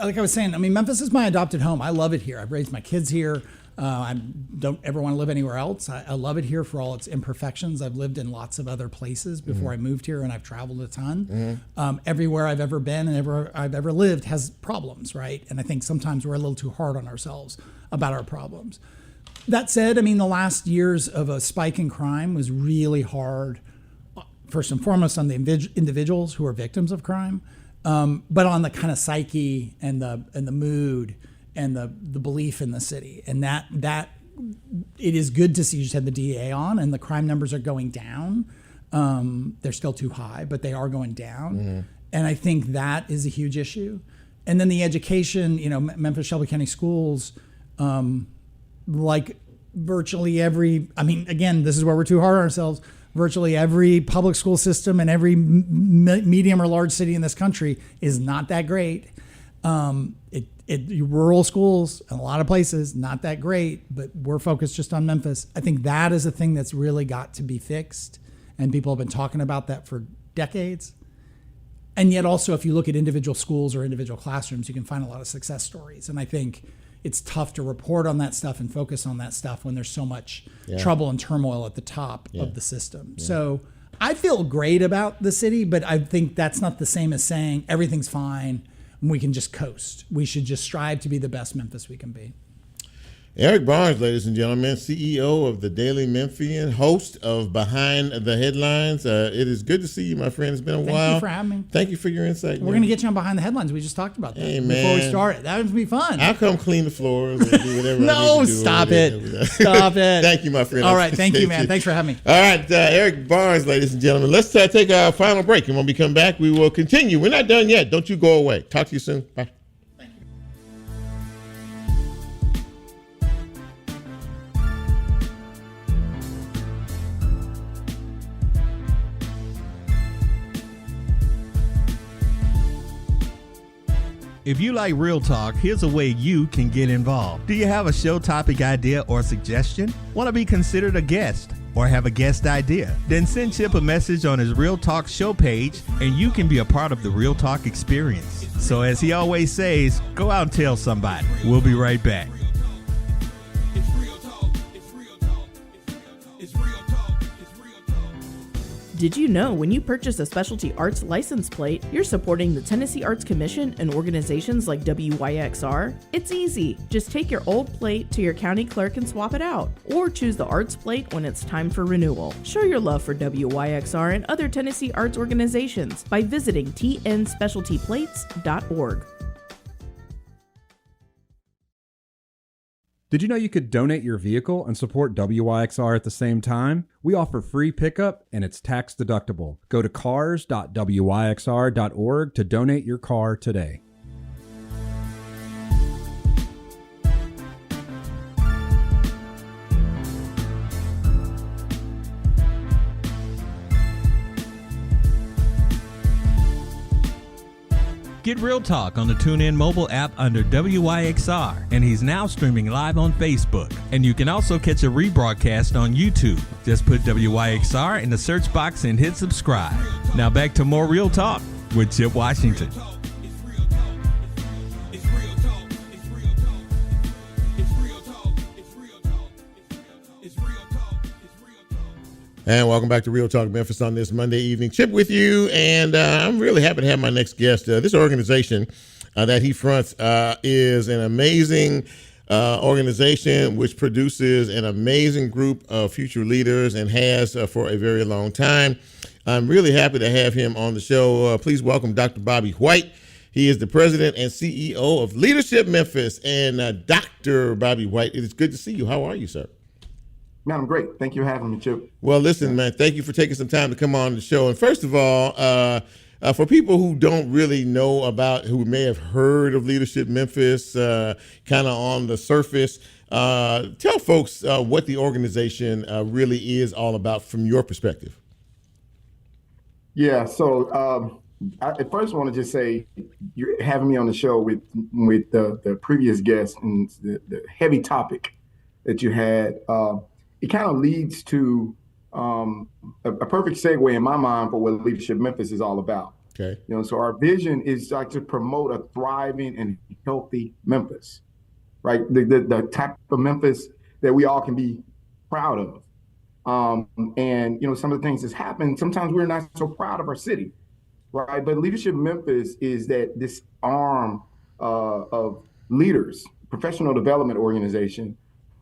like I was saying, Memphis is my adopted home. I love it here. I've raised my kids here. I don't ever want to live anywhere else. I love it here for all its imperfections. I've lived in lots of other places before I moved here, and I've traveled a ton. Everywhere I've ever been and everywhere I've ever lived has problems, right? And I think sometimes we're a little too hard on ourselves about our problems. That said, the last years of a spike in crime was really hard, first and foremost on the individuals who are victims of crime, but on the kind of psyche and the mood and the belief in the city. And that it is good to see. You just had the DEA on, and the crime numbers are going down. They're still too high, but they are going down. And I think that is a huge issue. And then the education, Memphis Shelby County Schools, like virtually every, again, this is where we're too hard on ourselves. Virtually every public school system in every medium or large city in this country is not that great. Rural schools in a lot of places, not that great, but we're focused just on Memphis. I think that is a thing that's really got to be fixed, and people have been talking about that for decades. And yet also, if you look at individual schools or individual classrooms, you can find a lot of success stories. And I think it's tough to report on that stuff and focus on that stuff when there's so much trouble and turmoil at the top of the system. So I feel great about the city, but I think that's not the same as saying everything's fine and we can just coast. We should just strive to be the best Memphis we can be. Eric Barnes, ladies and gentlemen, CEO of the Daily Memphian, host of Behind the Headlines. It is good to see you, my friend. It's been a while. Thank you for having me. Thank you for your insight. We're going to get you on Behind the Headlines. We just talked about that before we started. That would be fun. I'll come clean the floors and do whatever No, I need to do. Stop it. Stop it. Thank you, my friend. All right. Thank you, man. Thanks for having me. All right, Eric Barnes, ladies and gentlemen. Let's take our final break. And when we come back, we will continue. We're not done yet. Don't you go away. Talk to you soon. Bye. If you like Real Talk, here's a way you can get involved. Do you have a show topic idea or suggestion? Want to be considered a guest? Or have a guest idea? Then send Chip a message on his Real Talk show page and you can be a part of the Real Talk experience. So as he always says, go out and tell somebody. We'll be right back. Did you know when you purchase a specialty arts license plate, you're supporting the Tennessee Arts Commission and organizations like WYXR? It's easy. Just take your old plate to your county clerk and swap it out, or choose the arts plate when it's time for renewal. Show your love for WYXR and other Tennessee arts organizations by visiting tnspecialtyplates.org. Did you know you could donate your vehicle and support WYXR at the same time? We offer free pickup and it's tax deductible. Go to cars.wyxr.org to donate your car today. Get Real Talk on the TuneIn mobile app under WYXR, and he's now streaming live on Facebook. And you can also catch a rebroadcast on YouTube. Just put WYXR in the search box and hit subscribe. Now back to more Real Talk with Chip Washington. And welcome back to Real Talk Memphis on this Monday evening. Chip with you, and I'm really happy to have my next guest. This organization that he fronts is an amazing organization which produces an amazing group of future leaders and has for a very long time. I'm really happy to have him on the show. Please welcome Dr. Bobby White. He is the president and CEO of Leadership Memphis. And Dr. Bobby White, it is good to see you. How are you, sir? Man, I'm great. Thank you for having me, Chip. Well, listen, man, thank you for taking some time to come on the show. And first of all, for people who don't really know about, who may have heard of Leadership Memphis, kind of on the surface, tell folks what the organization really is all about from your perspective. Yeah, so I first want to just say you're having me on the show with the previous guest and the heavy topic that you had. It kind of leads to a perfect segue in my mind for what Leadership Memphis is all about. Okay. You know, so our vision is like to promote a thriving and healthy Memphis, right? The type of Memphis that we all can be proud of. And, you know, some of the things that's happened, sometimes we're not so proud of our city, right? But Leadership Memphis is that this arm of leaders, professional development organization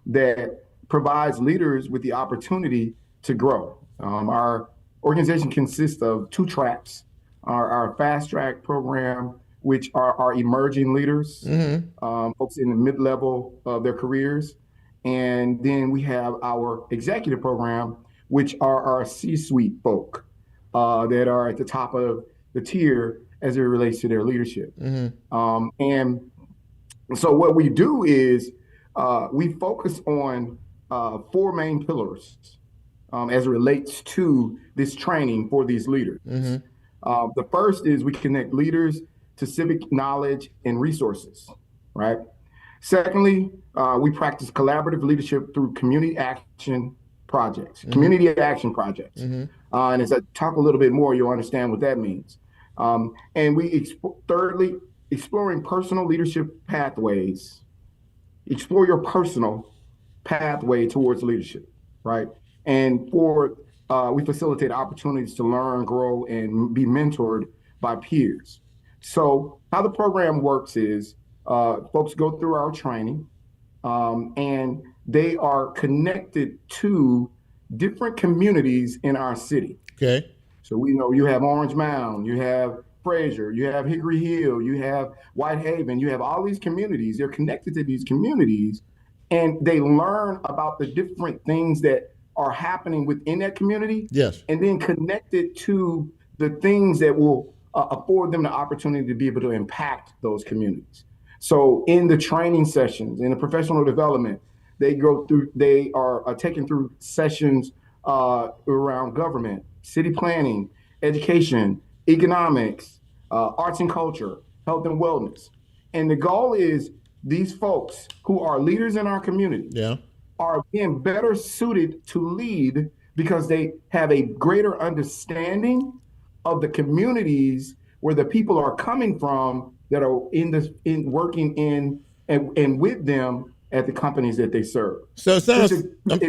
that provides leaders with the opportunity to grow. Our organization consists of two tracks. Our fast track program, which are our emerging leaders, folks in the mid-level of their careers. And then we have our executive program, which are our C-suite folk that are at the top of the tier as it relates to their leadership. And so what we do is we focus on four main pillars as it relates to this training for these leaders. The first is we connect leaders to civic knowledge and resources, right? Secondly, we practice collaborative leadership through community action projects. And as I talk a little bit more, you'll understand what that means. And we thirdly, exploring personal leadership pathways. Explore your personal pathway towards leadership, right? And we facilitate opportunities to learn, grow, and be mentored by peers. So how the program works is folks go through our training and they are connected to different communities in our city. Okay. So we know you have Orange Mound, you have Fraser, you have Hickory Hill, you have Whitehaven, you have all these communities. They're connected to these communities and they learn about the different things that are happening within that community. Yes. And then connected to the things that will afford them the opportunity to be able to impact those communities. So in the training sessions, in the professional development, they are taken through sessions around government, city planning, education, economics, arts and culture, health and wellness. And the goal is these folks who are leaders in our community are being better suited to lead because they have a greater understanding of the communities where the people are coming from that are working in and with them at the companies that they serve. So it sounds is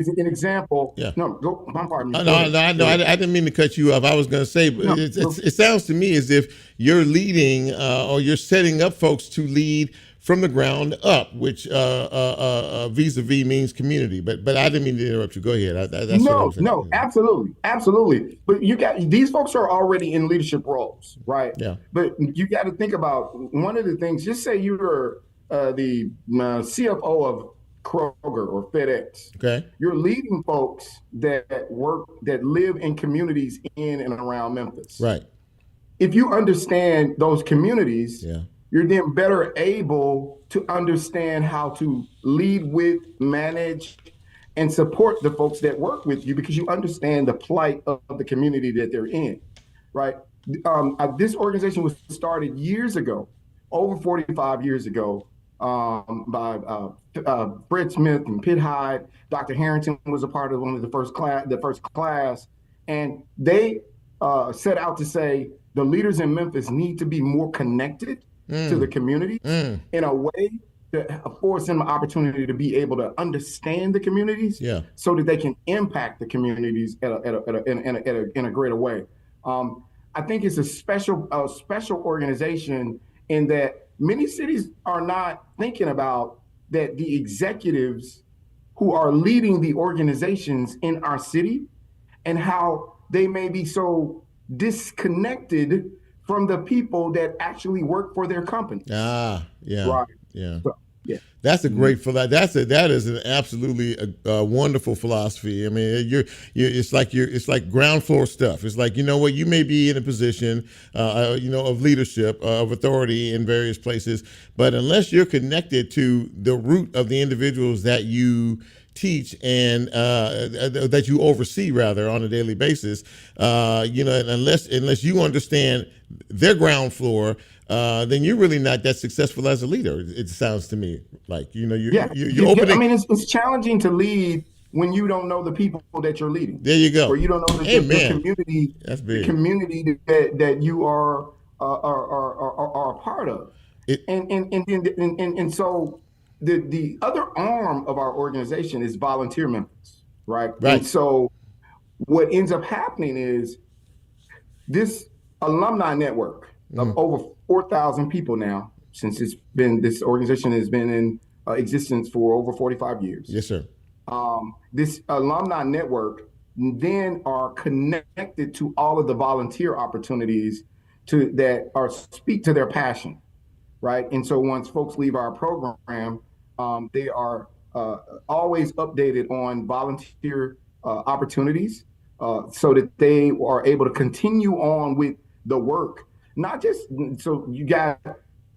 an example. Yeah. No, go. Pardon me. No, I didn't mean to cut you off. I was going to say, it sounds to me as if you're leading or you're setting up folks to lead from the ground up, which vis-a-vis means community. But I didn't mean to interrupt you. Go ahead. That's what I'm saying. No, absolutely. But these folks are already in leadership roles, right? Yeah. But you got to think about one of the things. Just say you were the CFO of Kroger or FedEx. Okay. You're leading folks that live in communities in and around Memphis. Right. If you understand those communities, you're then better able to understand how to lead with, manage, and support the folks that work with you because you understand the plight of the community that they're in, right? This organization was started years ago, over 45 years ago, by Fred Smith and Pitt Hyde. Dr. Harrington was a part of one of the first class, and they set out to say the leaders in Memphis need to be more connected to the community in a way that affords them an opportunity to be able to understand the communities so that they can impact the communities in a greater way. I think it's a special organization in that many cities are not thinking about that the executives who are leading the organizations in our city and how they may be so disconnected from the people that actually work for their company. Right. Yeah. So, that's a great that is an absolutely wonderful philosophy. I mean, it's like ground floor stuff. It's like, you know what, you may be in a position, of leadership, of authority in various places, but unless you're connected to the root of the individuals that you teach and that you oversee rather on a daily basis, unless you understand their ground floor, then you're really not that successful as a leader. It sounds to me like, you're opening. I mean, it's challenging to lead when you don't know the people that you're leading. There you go. Or you don't know the community. That's big. The community that you are a part of. And so the other arm of our organization is Volunteer Memphis, right? And so what ends up happening is this alumni network of over 4,000 people now, since this organization has been in existence for over 45 years. Yes, sir. This alumni network then are connected to all of the volunteer opportunities that speak to their passion, right? And so once folks leave our program, they are always updated on volunteer opportunities so that they are able to continue on with the work. Not just, so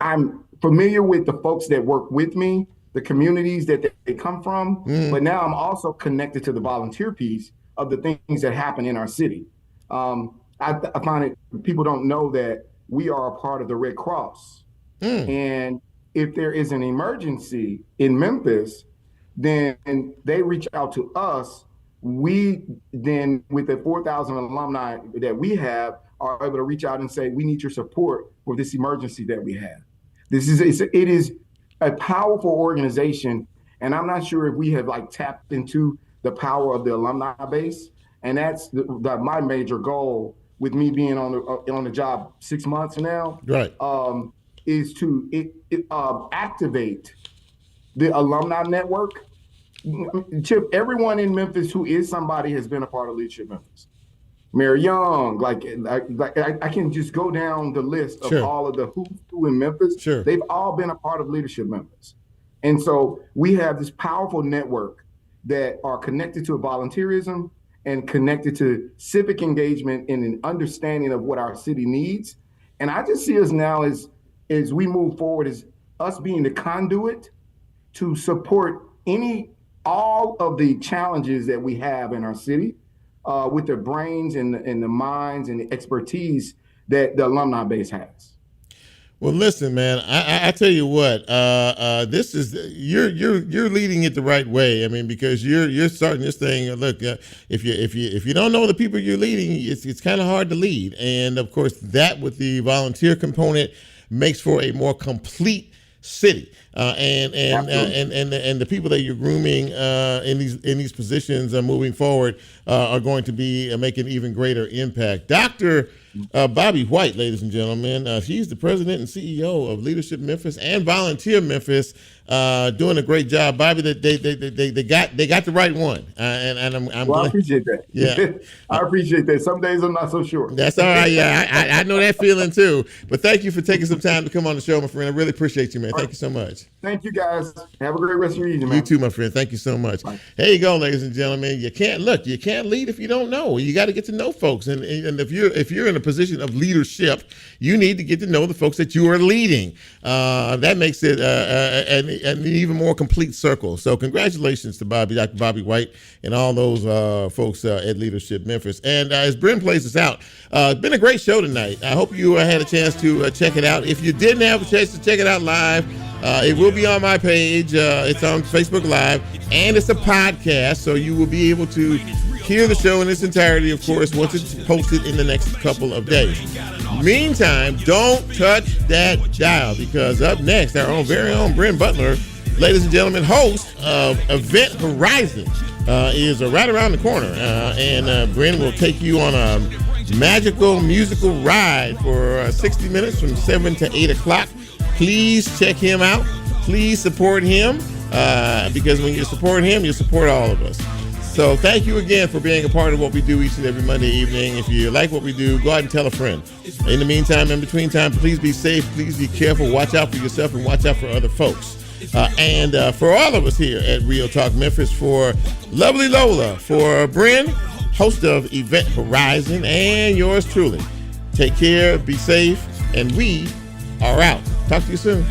I'm familiar with the folks that work with me, the communities that they come from, but now I'm also connected to the volunteer piece of the things that happen in our city. I find people don't know that we are a part of the Red Cross. And if there is an emergency in Memphis, then they reach out to us. We then, with the 4,000 alumni that we have, are able to reach out and say, we need your support for this emergency that we have. It is a powerful organization, and I'm not sure if we have tapped into the power of the alumni base, and that's my major goal with me being on the job 6 months now. Right. Is to activate the alumni network. Chip, everyone in Memphis who is somebody has been a part of Leadership Memphis. Mayor Young, I can just go down the list of all of the who's who in Memphis. Sure. They've all been a part of Leadership Memphis. And so we have this powerful network that are connected to volunteerism and connected to civic engagement and an understanding of what our city needs. And I just see us now as we move forward as us being the conduit to support all of the challenges that we have in our city with the brains and the minds and the expertise that the alumni base has. Well, listen, man. I tell you what. This is you're leading it the right way. I mean, because you're starting this thing. Look, if you don't know the people you're leading, it's kind of hard to lead. And of course, that with the volunteer component makes for a more complete city. And the people that you're grooming in these positions moving forward are going to be making even greater impact. Dr. Bobby White, ladies and gentlemen, she's the president and CEO of Leadership Memphis and Volunteer Memphis, doing a great job. Bobby, they got the right one, and I'm I appreciate that. Yeah, I appreciate that. Some days I'm not so sure. That's all right. Yeah, I know that feeling too. But thank you for taking some time to come on the show, my friend. I really appreciate you, man. Thank you so much. Thank you, guys. Have a great rest of your evening, man. You too, my friend. Thank you so much. Bye. There you go, ladies and gentlemen. You can't lead if you don't know. You got to get to know folks, and if you're in a position of leadership, you need to get to know the folks that you are leading. That makes it an even more complete circle. So congratulations to Dr. Bobby White, and all those folks at Leadership Memphis. And as Bryn plays us out, it's been a great show tonight. I hope you had a chance to check it out. If you didn't have a chance to check it out live, it will be on my page. It's on Facebook Live, and it's a podcast, so you will be able to hear the show in its entirety, of course, once it's posted in the next couple of days. Meantime, don't touch that dial, because up next, our very own Bryn Butler, ladies and gentlemen, host of Event Horizon, is right around the corner. And Bryn will take you on a magical musical ride for 60 minutes from 7 to 8 o'clock. Please check him out. Please support him, because when you support him, you support all of us. So thank you again for being a part of what we do each and every Monday evening. If you like what we do, go out and tell a friend. In the meantime, in between time, please be safe, please be careful, watch out for yourself, and watch out for other folks. And for all of us here at Real Talk Memphis, for lovely Lola, for Bryn, host of Event Horizon, and yours truly, take care, be safe, and we are out. Talk to you soon.